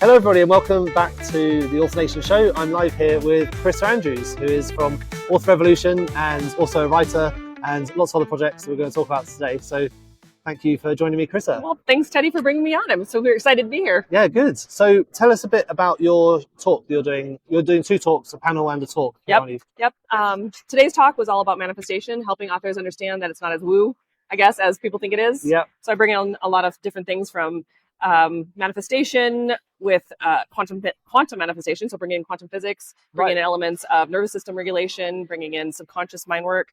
Hello everybody and welcome back to the Author Nation show. I'm live here with Carissa Andrews, who is from Author Revolution and also a writer and lots of other projects that we're going to talk about today. So thank you for joining me, Carissa. Well, thanks Teddy for bringing me on. I'm so very excited to be here. Yeah, good. So tell us a bit about your talk that you're doing. You're doing two talks, a panel and a talk. Yep. Today's talk was all about manifestation, helping authors understand that it's not as woo, I guess, as people think it is. Yep. So I bring in a lot of different things from manifestation with quantum manifestation. So bringing in quantum physics, bringing in elements of nervous system regulation, bringing in subconscious mind work.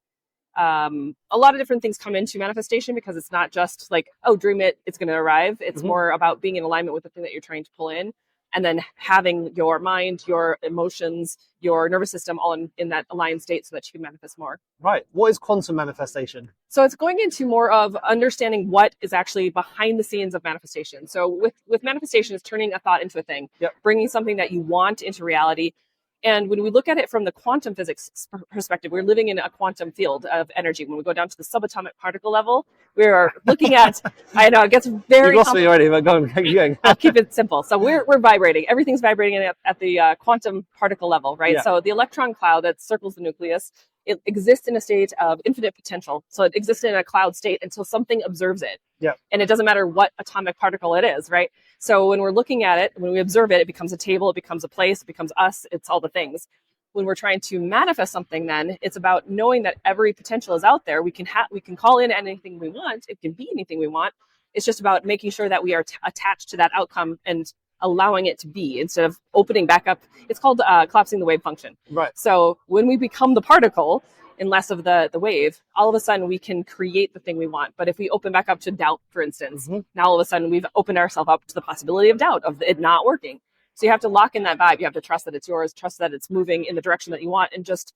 A lot of different things come into manifestation because it's not just like, oh, dream it, it's going to arrive. It's more about being in alignment with the thing that you're trying to pull in, and then having your mind, your emotions, your nervous system all in that aligned state so that you can manifest more. Right. What is quantum manifestation? So it's going into more of understanding what is actually behind the scenes of manifestation. So with manifestation, it's turning a thought into a thing, bringing something that you want into reality. And when we look at it from the quantum physics perspective, we're living in a quantum field of energy. When we go down to the subatomic particle level, we are looking at, I know it gets very You've lost me already, but go on, keep going. I'll keep it simple. So we're vibrating. Everything's vibrating at the quantum particle level, right? Yeah. So the electron cloud that circles the nucleus, it exists in a state of infinite potential. So it exists in a cloud state until something observes it. Yeah. And it doesn't matter what atomic particle it is, right? So when we're looking at it, when we observe it, it becomes a table, it becomes a place, it becomes us, it's all the things. When we're trying to manifest something, then it's about knowing that every potential is out there. We can call in anything we want. It can be anything we want. It's just about making sure that we are attached to that outcome and allowing it to be instead of opening back up. It's called collapsing the wave function. Right. So when we become the particle and less of the wave, all of a sudden we can create the thing we want. But if we open back up to doubt, for instance, now all of a sudden we've opened ourselves up to the possibility of doubt, of it not working. So you have to lock in that vibe. You have to trust that it's yours, trust that it's moving in the direction that you want, and just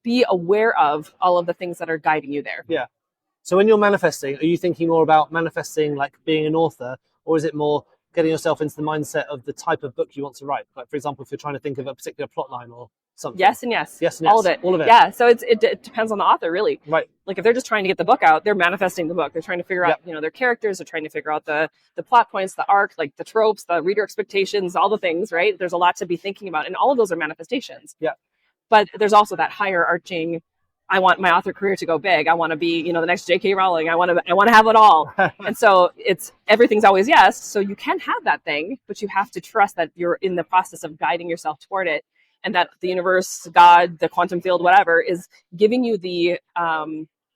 be aware of all of the things that are guiding you there. Yeah. So when you're manifesting, are you thinking more about manifesting like being an author, or is it more getting yourself into the mindset of the type of book you want to write? Like, for example, if you're trying to think of a particular plot line or something. Yes and yes. Yes and yes. All of it. All of it. Yeah. So it depends on the author, really. Right. Like if they're just trying to get the book out, they're manifesting the book. They're trying to figure out, their characters. They're trying to figure out the plot points, the arc, like the tropes, the reader expectations, all the things, right? There's a lot to be thinking about. And all of those are manifestations. Yeah. But there's also that higher arching, I want my author career to go big. I want to be, the next J.K. Rowling. I want to have it all. And so everything's always yes. So you can have that thing, but you have to trust that you're in the process of guiding yourself toward it, and that the universe, God, the quantum field, whatever, is giving you the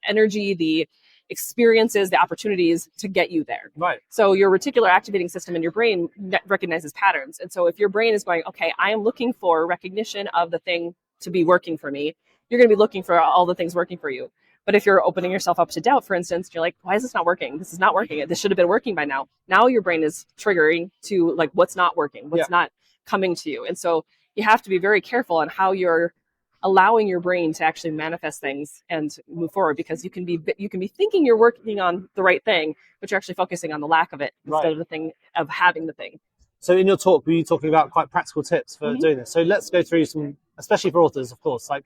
energy, the experiences, the opportunities to get you there. Right. So your reticular activating system in your brain recognizes patterns. And so if your brain is going, okay, I am looking for recognition of the thing to be working for me, you're going to be looking for all the things working for you. But if you're opening yourself up to doubt, for instance, you're like, why is this not working? This is not working. This should have been working by now. Now your brain is triggering to like what's not working, what's not coming to you. And so you have to be very careful on how you're allowing your brain to actually manifest things and move forward, because you can be thinking you're working on the right thing, but you're actually focusing on the lack of it instead of the thing of having the thing. So in your talk, were you talking about quite practical tips for doing this? So let's go through some, especially for authors, of course, like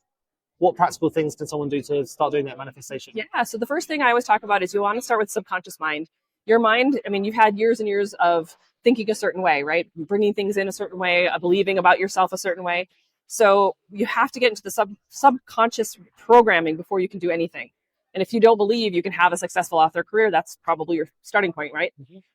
what practical things can someone do to start doing that manifestation? Yeah. So the first thing I always talk about is you want to start with subconscious mind. Your mind, I mean, you've had years and years of thinking a certain way, right? Bringing things in a certain way, believing about yourself a certain way. So you have to get into the subconscious programming before you can do anything. And if you don't believe you can have a successful author career, that's probably your starting point, right?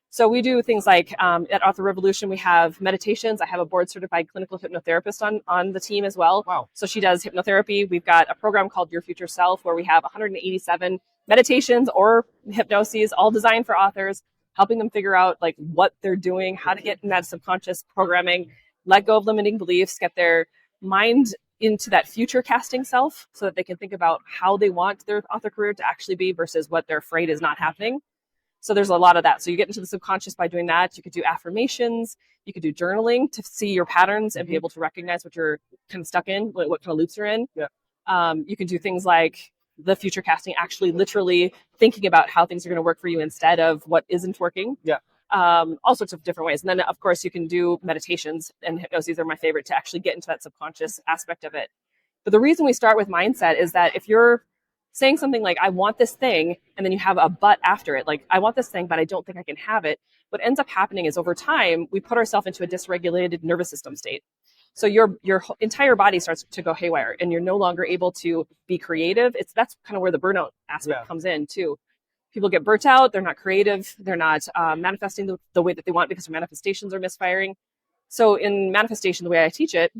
So we do things like at Author Revolution, we have meditations. I have a board certified clinical hypnotherapist on the team as well. Wow. So she does hypnotherapy. We've got a program called Your Future Self where we have 187 meditations or hypnoses, all designed for authors, helping them figure out like what they're doing, how to get in that subconscious programming, let go of limiting beliefs, get their mind into that future casting self so that they can think about how they want their author career to actually be versus what they're afraid is not happening. So there's a lot of that. So you get into the subconscious by doing that. You could do affirmations. You could do journaling to see your patterns and be able to recognize what you're kind of stuck in, what kind of loops you're in. Yeah. You can do things like the future casting, actually literally thinking about how things are going to work for you instead of what isn't working. Yeah. All sorts of different ways. And then, of course, you can do meditations, and hypnoses are my favorite to actually get into that subconscious aspect of it. But the reason we start with mindset is that if you're saying something like, I want this thing, and then you have a but after it, like, I want this thing, but I don't think I can have it. What ends up happening is over time, we put ourselves into a dysregulated nervous system state. So your entire body starts to go haywire, and you're no longer able to be creative. That's kind of where the burnout aspect comes in too. People get burnt out. They're not creative. They're not manifesting the way that they want because their manifestations are misfiring. So in manifestation, the way I teach it,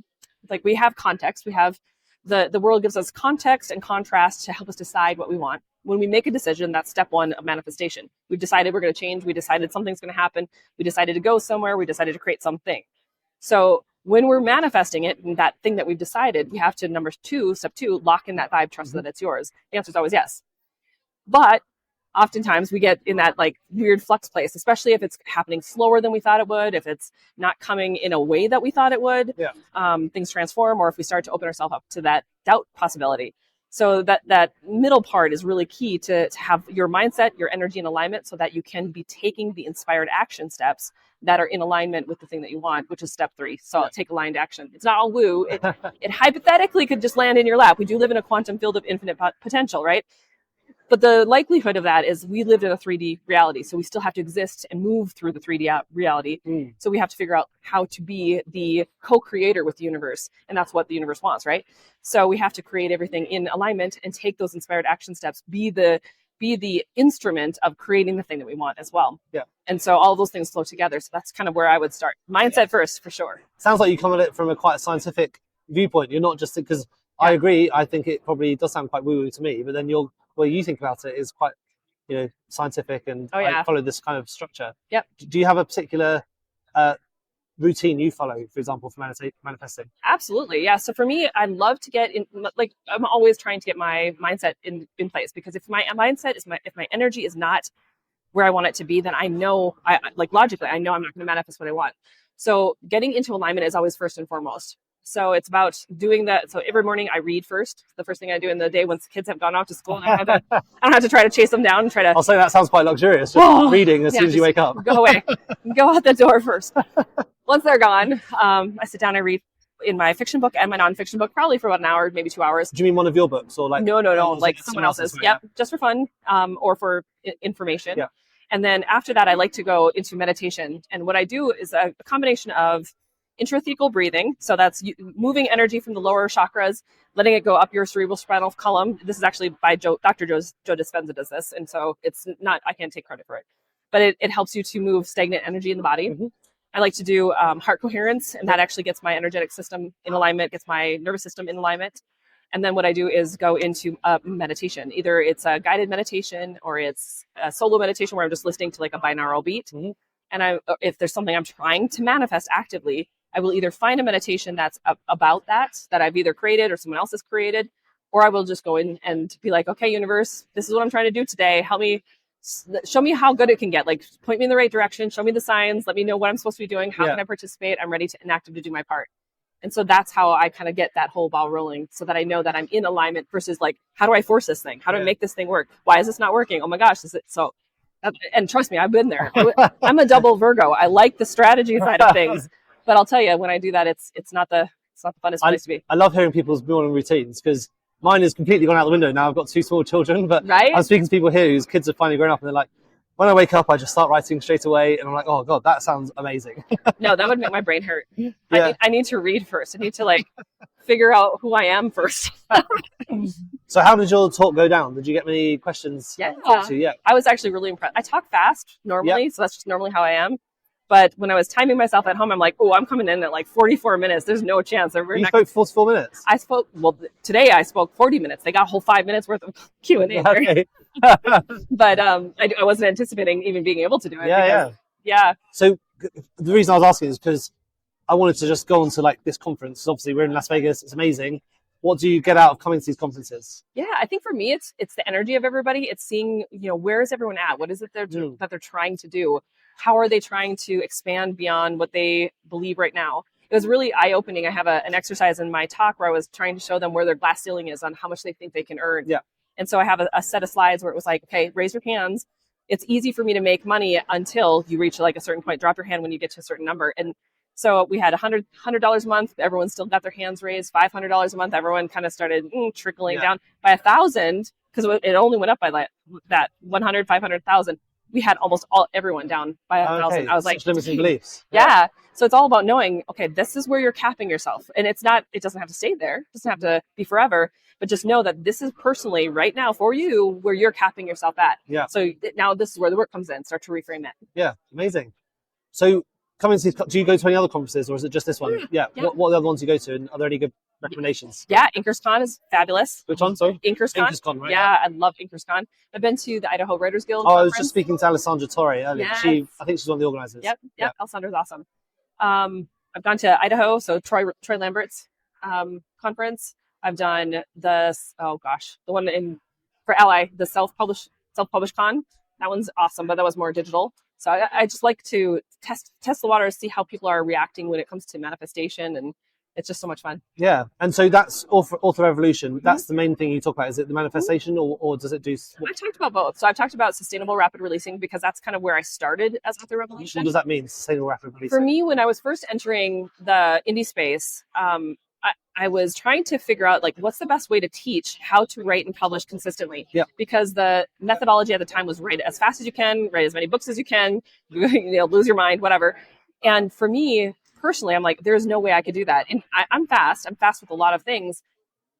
like, we have context. We have the world gives us context and contrast to help us decide what we want. When we make a decision, that's step one of manifestation. We've decided we're going to change. We decided something's going to happen. We decided to go somewhere. We decided to create something. So when we're manifesting it, and that thing that we've decided, we have to, step two, lock in that vibe, trust that it's yours. The answer is always yes. But oftentimes we get in that like weird flux place, especially if it's happening slower than we thought it would, if it's not coming in a way that we thought it would, things transform, or if we start to open ourselves up to that doubt possibility. So that middle part is really key to have your mindset, your energy in alignment, so that you can be taking the inspired action steps that are in alignment with the thing that you want, which is step 3. So take aligned action. It's not all woo. It hypothetically could just land in your lap. We do live in a quantum field of infinite potential, right? But the likelihood of that is we live in a 3D reality. So we still have to exist and move through the 3D reality. So we have to figure out how to be the co-creator with the universe. And that's what the universe wants, right? So we have to create everything in alignment and take those inspired action steps, be the instrument of creating the thing that we want as well. Yeah. And so all those things flow together. So that's kind of where I would start. Mindset first, for sure. Sounds like you come at it from a quite scientific viewpoint. You're not just, because I agree, I think it probably does sound quite woo-woo to me, but then the way you think about it is quite, scientific, and I follow this kind of structure. Yep. Do you have a particular routine you follow, for example, for manifesting? Absolutely. Yeah. So for me, I love to get in, like, I'm always trying to get my mindset in place, because if my mindset is if my energy is not where I want it to be, then I know, logically, I know I'm not going to manifest what I want. So getting into alignment is always first and foremost. So it's about doing that. So every morning I read first. The first thing I do in the day once the kids have gone off to school, and I don't have to try to chase them down and try to. I'll say that sounds quite luxurious. Just reading as soon as you wake up. Go away. Go out the door first. Once they're gone, I sit down and read in my fiction book and my nonfiction book, probably for about an hour, maybe 2 hours. Do you mean one of your books, or like? No, like someone else's. Yep, just for fun, or for information. Yeah. And then after that, I like to go into meditation. And what I do is a combination of intrathecal breathing. So that's moving energy from the lower chakras, letting it go up your cerebral spinal column. This is actually by Dr. Joe Dispenza does this. And so it's not, I can't take credit for it, but it helps you to move stagnant energy in the body. Mm-hmm. I like to do heart coherence, and that actually gets my energetic system in alignment, gets my nervous system in alignment. And then what I do is go into meditation. Either it's a guided meditation or it's a solo meditation where I'm just listening to like a binaural beat. Mm-hmm. And if there's something I'm trying to manifest actively, I will either find a meditation that's about that I've either created or someone else has created, or I will just go in and be like, okay, universe, this is what I'm trying to do today. Help me, show me how good it can get. Like, point me in the right direction, show me the signs, let me know what I'm supposed to be doing. How can I participate? I'm ready and active to do my part. And so that's how I kind of get that whole ball rolling, so that I know that I'm in alignment versus like, how do I force this thing? How do I make this thing work? Why is this not working? Oh my gosh, is it so? And trust me, I've been there. I'm a double Virgo. I like the strategy side of things. But I'll tell you, when I do that, it's not the funnest place to be. I love hearing people's morning routines, because mine is completely gone out the window now. I've got 2 small children, but I'm speaking to people here whose kids have finally grown up, and they're like, when I wake up, I just start writing straight away, and I'm like, oh God, that sounds amazing. No, that would make my brain hurt. Yeah. I need to read first. I need to figure out who I am first. So how did your talk go down? Did you get many questions? Yeah. Yeah. I was actually really impressed. I talk fast normally, so that's just normally how I am. But when I was timing myself at home, I'm like, oh, I'm coming in at 44 minutes. There's no chance. You spoke 44 minutes? Today I spoke 40 minutes. They got a whole 5 minutes worth of Q&A. Okay. But I wasn't anticipating even being able to do it. Yeah. So the reason I was asking is because I wanted to just go on to this conference. Obviously, we're in Las Vegas. It's amazing. What do you get out of coming to these conferences? Yeah, I think for me, it's the energy of everybody. It's seeing, where is everyone at? What is it that they're trying to do? How are they trying to expand beyond what they believe right now? It was really eye-opening. I have an exercise in my talk where I was trying to show them where their glass ceiling is on how much they think they can earn. Yeah. And so I have a set of slides where it was like, okay, raise your hands. It's easy for me to make money until you reach a certain point. Drop your hand when you get to a certain number. And so we had $100 a month. Everyone still got their hands raised. $500 a month. Everyone kind of started trickling down. By 1,000, because it only went up by like that 100, 500,000. We had almost everyone down by 1,000. I was like, limiting beliefs. Yeah. So it's all about knowing, okay, this is where you're capping yourself. And it doesn't have to stay there. It doesn't have to be forever, but just know that this is personally right now for you where you're capping yourself at. Yeah. So now this is where the work comes in. Start to reframe it. Yeah. Amazing. So do you go to any other conferences or is it just this one? Yeah. What are the other ones you go to? And are there any good recommendations? Yeah. InkersCon is fabulous. Which one? Sorry? InkersCon. Right? Yeah. I love InkersCon. I've been to the Idaho Writers Guild I was conference. just speaking to Alessandra Torre earlier. Yes. I think she's one of the organizers. Yep. Alessandra's awesome. I've gone to Idaho, so Troy Lambert's conference. I've done the one for Ally, the self-published con. That one's awesome, but that was more digital. So I just like to test the waters, see how people are reacting when it comes to manifestation, and it's just so much fun. Yeah, and so that's Author Revolution. That's the main thing you talk about. Is it the manifestation, or does it do? I talked about both. So I've talked about sustainable rapid releasing because that's kind of where I started as Author Revolution. What does that mean, sustainable rapid releasing? For me, when I was first entering the indie space, I was trying to figure out like what's the best way to teach how to write and publish consistently. Yeah. Because the methodology at the time was write as fast as you can, write as many books as you can, lose your mind, whatever. And for me personally, I'm like, there's no way I could do that. And I'm fast with a lot of things,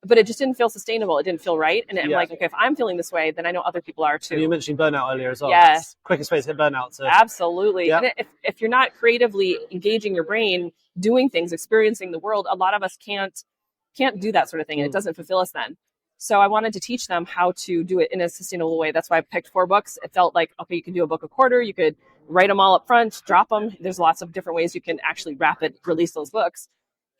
but it just didn't feel sustainable. It didn't feel right. And I'm like, okay, if I'm feeling this way, then I know other people are too. And you mentioned burnout earlier as well. Yeah. Quickest way to hit burnout. So. Absolutely. Yeah. And if you're not creatively engaging your brain, doing things, experiencing the world, a lot of us can't do that sort of thing. And it doesn't fulfill us then. So I wanted to teach them how to do it in a sustainable way. That's why I picked 4 books. It felt like, okay, you can do a book a quarter. You could write them all up front, drop them. There's lots of different ways you can actually rapid release those books.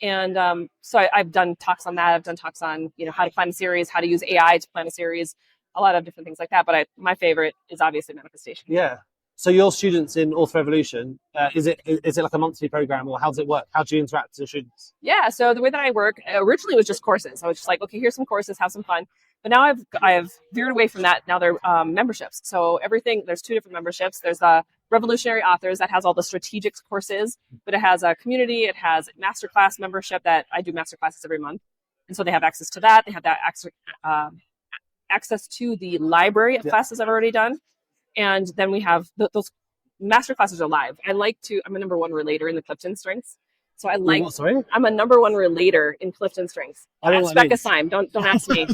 And so I've done talks on that. I've done talks on, how to plan a series, how to use AI to plan a series, a lot of different things like that. But my favorite is obviously manifestation. Yeah. So your students in Author Revolution, is it like a monthly program, or how does it work? How do you interact with your students? Yeah, so the way that I work originally was just courses. I was just like, okay, here's some courses, have some fun. But now I've veered away from that. Now they're memberships. So there's 2 different memberships. There's the Revolutionary Authors that has all the strategics courses, but it has a community. It has masterclass membership that I do masterclasses every month, and so they have access to that. They have that access to the library of classes I've already done. And then we have those master classes are live. I'm a number 1 relator in the Clifton Strengths. So I'm a number 1 relator in Clifton Strengths. That's Becca Syme. Don't ask me.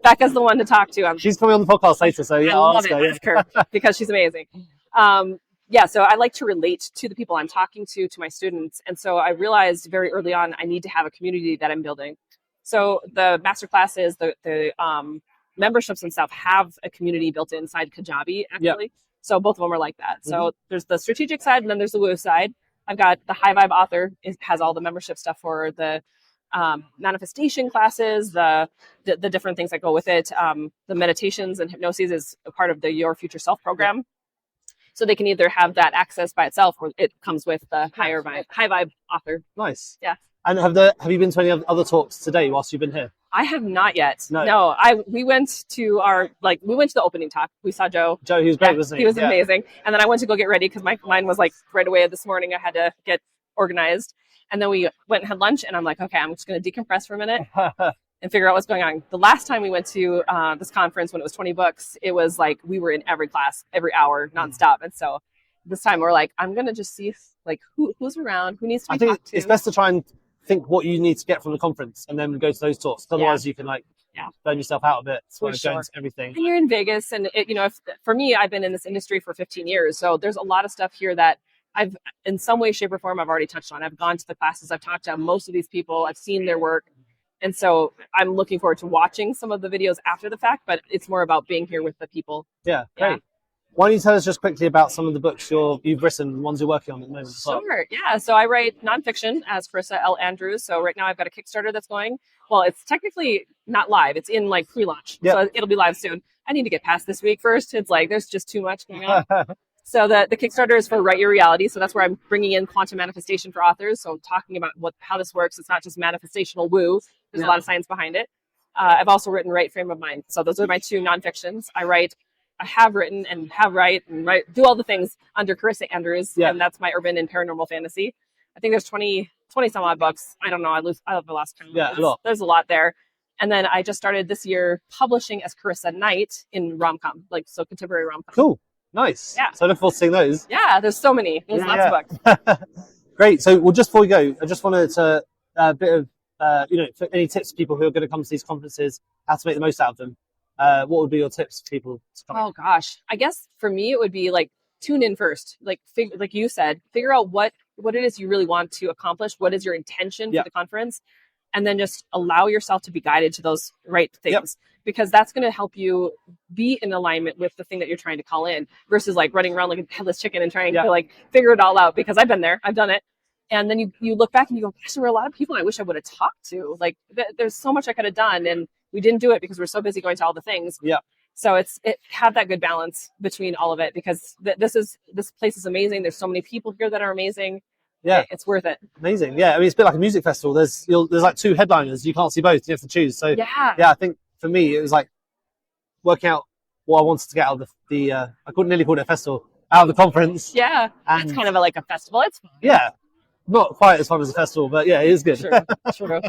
Becca's the one to talk to. She's coming on the podcast later, so yeah, I'll ask her because she's amazing. So I like to relate to the people I'm talking to my students. And so I realized very early on, I need to have a community that I'm building. So the master classes, the memberships and stuff have a community built inside Kajabi, actually. Yep. So both of them are like that. Mm-hmm. So there's the strategic side, and then there's the woo side. I've got the High Vibe Author. It has all the membership stuff for the manifestation classes, the different things that go with it. The meditations and hypnosis is a part of the Your Future Self program. So they can either have that access by itself, or it comes with the High Vibe Author. Nice. Yeah. And have you been to any other talks today whilst you've been here? I have not yet. No. We went to the opening talk. We saw Joe. Joe, he was great, wasn't he? He was amazing. And then I went to go get ready because mine was like right away this morning. I had to get organized. And then we went and had lunch, and I'm like, okay, I'm just going to decompress for a minute and figure out what's going on. The last time we went to this conference, when it was 20 books, it was like we were in every class, every hour, nonstop. And so this time we're like, I'm going to just see like who's around, who needs to be talked to. It's best to try and think what you need to get from the conference and then go to those talks. Otherwise you can burn yourself out of it. Going to everything. And you're in Vegas, and for me, I've been in this industry for 15 years. So there's a lot of stuff here that I've, in some way, shape, or form, I've already touched on. I've gone to the classes. I've talked to most of these people. I've seen their work. And so I'm looking forward to watching some of the videos after the fact, but it's more about being here with the people. Yeah, great. Yeah. Why don't you tell us just quickly about some of the books you've written, the ones you're working on at the moment? Sure. Yeah. So I write nonfiction as Carissa Andrews. So right now I've got a Kickstarter that's going. Well, it's technically not live. It's in like pre-launch. Yep. So it'll be live soon. I need to get past this week first. It's like there's just too much going on. So the Kickstarter is for Write Your Reality. So that's where I'm bringing in quantum manifestation for authors. So talking about how this works. It's not just manifestational woo. There's a lot of science behind it. I've also written Right Frame of Mind. So those are my 2 nonfictions. I have written and do all the things under Carissa Andrews. Yeah. And that's my urban and paranormal fantasy. I think there's 20 some odd books. I don't know. I've lost count. Yeah, a lot. There's a lot there. And then I just started this year publishing as Carissa Knight in rom-com, so contemporary rom-com. Cool. Nice. Yeah. So I look forward to seeing those. Yeah, there's so many. There's lots of books. Great. So, well, just before we go, I just wanted to a bit of for any tips for people who are going to come to these conferences, how to make the most out of them. What would be your tips for people to come? Oh gosh, I guess for me it would be tune in first, like you said, figure out what it is you really want to accomplish. What is your intention for the conference? And then just allow yourself to be guided to those right things, because that's going to help you be in alignment with the thing that you're trying to call in, versus running around like a headless chicken and trying to figure it all out. Because I've been there, I've done it. And then you look back and you go, gosh, there were a lot of people I wish I would have talked to. There's so much I could have done, and we didn't do it because we're so busy going to all the things. Yeah. So it have that good balance between all of it, because this place is amazing. There's so many people here that are amazing. Yeah, it's worth it. Amazing. Yeah, I mean, it's a bit like a music festival. There's two headliners. You can't see both. You have to choose. So yeah, I think for me it was working out what I wanted to get out of the I couldn't nearly call it a festival, out of the conference. Yeah, and it's kind of like a festival. It's fun. Yeah, not quite as fun as a festival, but yeah, it is good. True.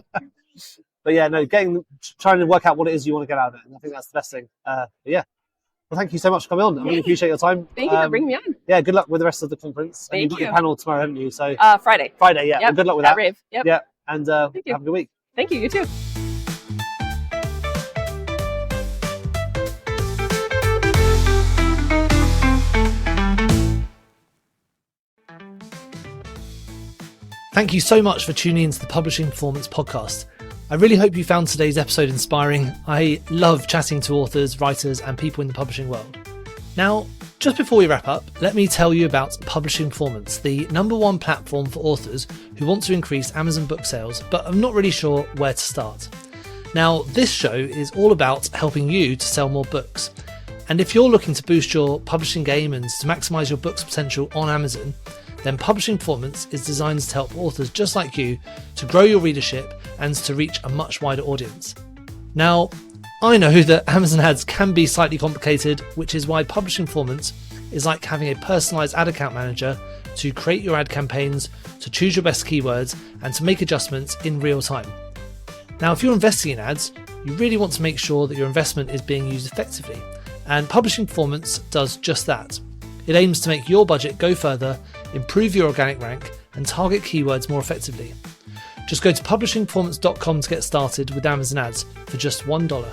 But yeah, no, trying to work out what it is you want to get out of it. And I think that's the best thing. But yeah. Well, thank you so much for coming on. I really appreciate your time. Thank you for bringing me on. Yeah, good luck with the rest of the conference. Thank You've got your panel tomorrow, haven't you? So Friday. Friday, yeah. Yep. Well, good luck with At that. Rave. Yep. Yeah, and have a good week. Thank you. You too. Thank you so much for tuning into the Publishing Performance podcast. I really hope you found today's episode inspiring. I love chatting to authors, writers, and people in the publishing world. Now, just before we wrap up, let me tell you about Publishing Performance, the #1 platform for authors who want to increase Amazon book sales, but are not really sure where to start. Now, this show is all about helping you to sell more books. And if you're looking to boost your publishing game and to maximize your book's potential on Amazon, then Publishing Performance is designed to help authors just like you to grow your readership and to reach a much wider audience. Now, I know that Amazon ads can be slightly complicated, which is why Publishing Performance is like having a personalized ad account manager to create your ad campaigns, to choose your best keywords, and to make adjustments in real time. Now, if you're investing in ads, you really want to make sure that your investment is being used effectively, and Publishing Performance does just that. It aims to make your budget go further, improve your organic rank, and target keywords more effectively. Just go to publishingperformance.com to get started with Amazon ads for just $1.